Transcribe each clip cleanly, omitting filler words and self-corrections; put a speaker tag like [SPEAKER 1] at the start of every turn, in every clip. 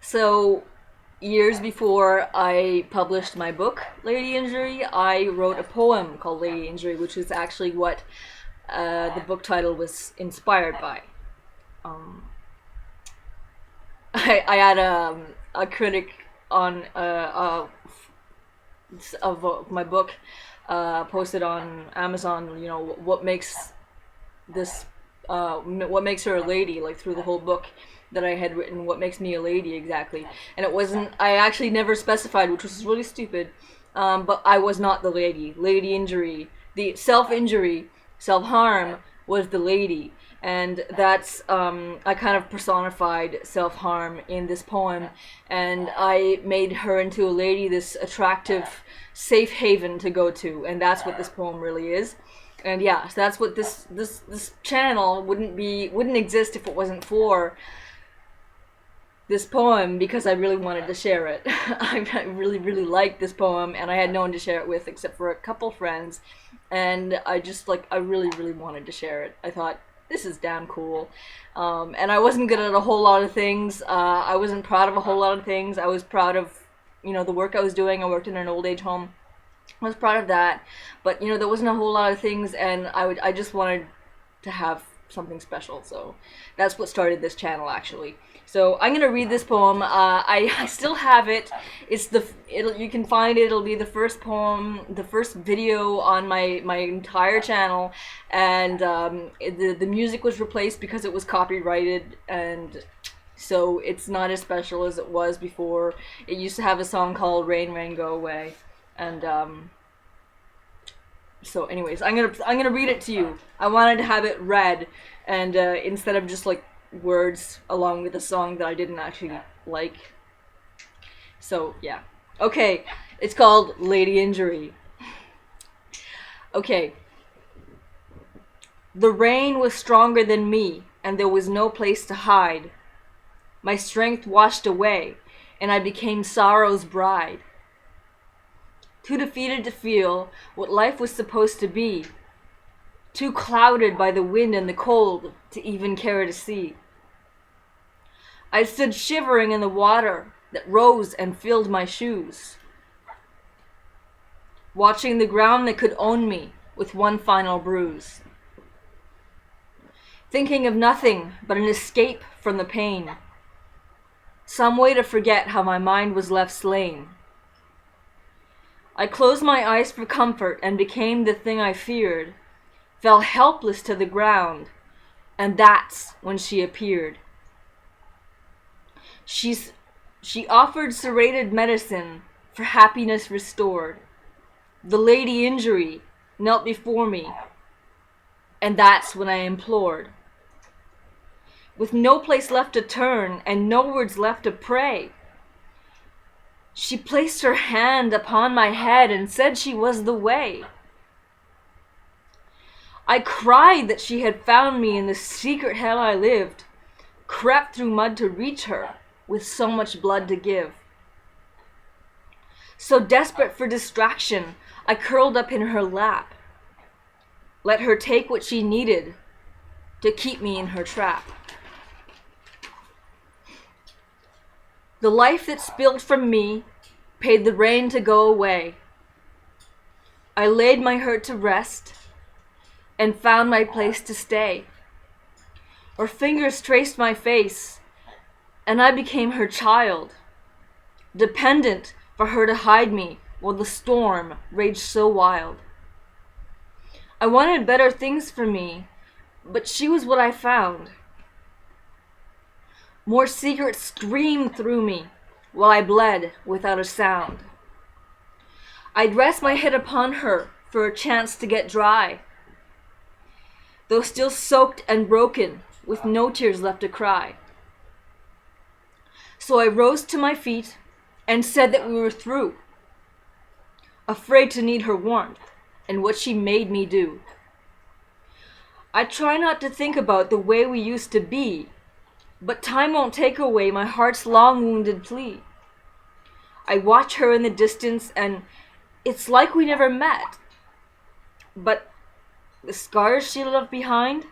[SPEAKER 1] So, years before I published my book, Lady Injury, I wrote a poem called Lady Injury, which is actually what the book title was inspired by. Um, I had a critic on of my book posted on Amazon, what makes this what makes her a lady, like through the whole book that I had written, what makes me a lady exactly. And it wasn't, I actually never specified, which was really stupid. But I was not the lady. Lady injury, the self-injury, self-harm was the lady. And that's, I kind of personified self-harm in this poem. And I made her into a lady, this attractive safe haven to go to. And that's what this poem really is. And yeah, so that's what this channel wouldn't exist if it wasn't for this poem, because I really wanted to share it. I really liked this poem, and I had no one to share it with except for a couple friends, and I really wanted to share it. I thought, this is damn cool. And I wasn't good at a whole lot of things. I wasn't proud of a whole lot of things. I was proud of, the work I was doing. I worked in an old age home. I was proud of that, but there wasn't a whole lot of things, and I just wanted to have something special. So that's what started this channel, actually. So I'm gonna read this poem. I still have it. You can find it. It'll be the first poem, the first video on my entire channel, and the music was replaced because it was copyrighted, and so it's not as special as it was before. It used to have a song called "Rain, Rain, Go Away." And so anyways, I'm gonna read it to you. I wanted to have it read, and instead of just like words along with a song that I didn't actually like. So yeah. Okay, it's called Lady Injury. Okay. The rain was stronger than me, and there was no place to hide. My strength washed away, and I became sorrow's bride. Too defeated to feel what life was supposed to be. Too clouded by the wind and the cold to even care to see. I stood shivering in the water that rose and filled my shoes, watching the ground that could own me with one final bruise. Thinking of nothing but an escape from the pain. Some way to forget how my mind was left slain. I closed my eyes for comfort and became the thing I feared, fell helpless to the ground, and that's when she appeared. She offered serrated medicine for happiness restored. The Lady Injury knelt before me, and that's when I implored. With no place left to turn and no words left to pray, she placed her hand upon my head and said she was the way. I cried that she had found me in the secret hell I lived, crept through mud to reach her with so much blood to give. So desperate for distraction, I curled up in her lap, let her take what she needed to keep me in her trap. The life that spilled from me paid the rain to go away. I laid my hurt to rest and found my place to stay. Her fingers traced my face, and I became her child, dependent for her to hide me while the storm raged so wild. I wanted better things for me, but she was what I found. More secrets screamed through me while I bled without a sound. I'd rest my head upon her for a chance to get dry, though still soaked and broken with no tears left to cry. So I rose to my feet and said that we were through, afraid to need her warmth and what she made me do. I try not to think about the way we used to be, but time won't take away my heart's long-wounded plea. I watch her in the distance, and it's like we never met. But the scars she left behind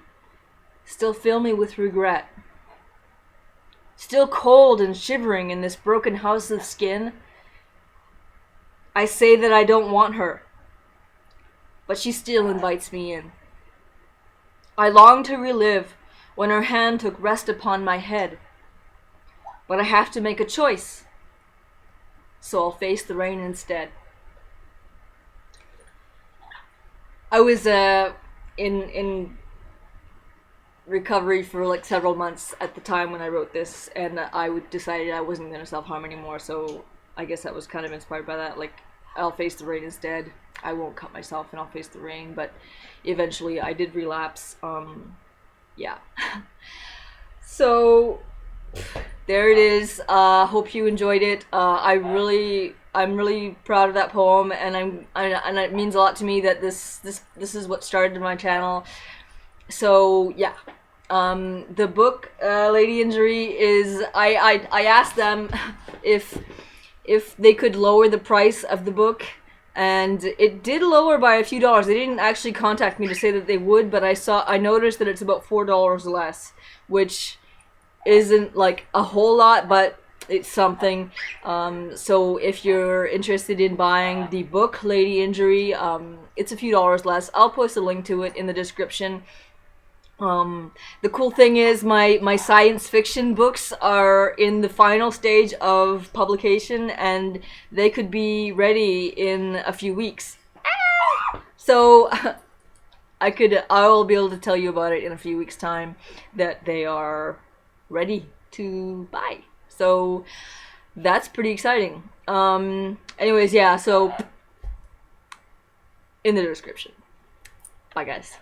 [SPEAKER 1] still fill me with regret. still cold and shivering in this broken house of skin. I say that I don't want her, but she still invites me in. I long to relive when her hand took rest upon my head, but I have to make a choice, so I'll face the rain instead. I was in recovery for like several months at the time when I wrote this, and I decided I wasn't going to self-harm anymore, so I guess that was kind of inspired by that. Like, I'll face the rain instead. I won't cut myself and I'll face the rain, but eventually I did relapse. Yeah. So there it is. Hope you enjoyed it. I'm really proud of that poem, and and it means a lot to me that this is what started my channel. So yeah, the book Lady Injury is I asked them if they could lower the price of the book, and it did lower by a few dollars. They didn't actually contact me to say that they would, but I noticed that it's about $4 less, which isn't like a whole lot, but it's something. So if you're interested in buying the book Lady Injury, it's a few dollars less. I'll post a link to it in the description. The cool thing is my science fiction books are in the final stage of publication, and they could be ready in a few weeks. So I'll be able to tell you about it in a few weeks' time, that they are ready to buy. So that's pretty exciting. Anyways, yeah, so in the description. Bye guys.